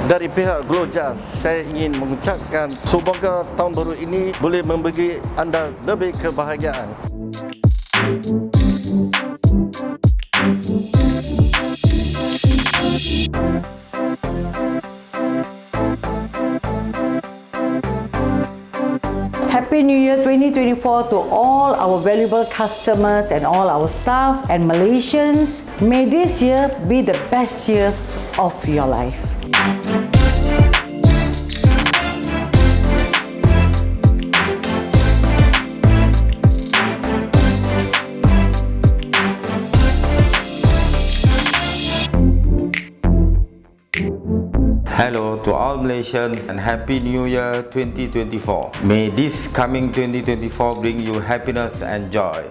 Dari pihak GLOJAS, saya ingin mengucapkan semoga tahun baru ini boleh memberi anda lebih kebahagiaan. Happy New Year 2024 to all our valuable customers and all our staff and Malaysians. May this year be the best years of your life. Hello to all Malaysians and Happy New Year 2024. May this coming 2024 bring you happiness and joy.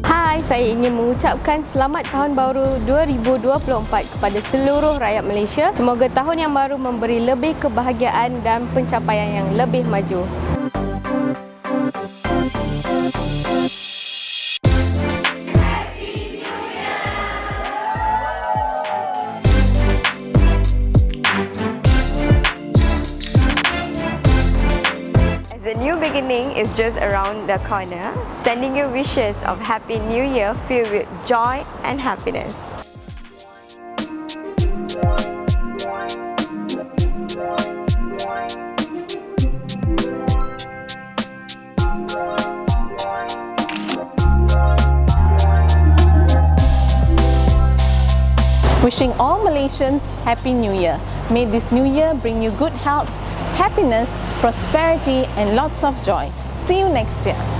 Hai, saya ingin mengucapkan selamat tahun baru 2024 kepada seluruh rakyat Malaysia. Semoga tahun yang baru memberi lebih kebahagiaan dan pencapaian yang lebih maju. The new beginning is just around the corner, sending you wishes of Happy New Year filled with joy and happiness. Wishing all Malaysians Happy New Year. May this new year bring you good health, happiness, prosperity and lots of joy. See you next year.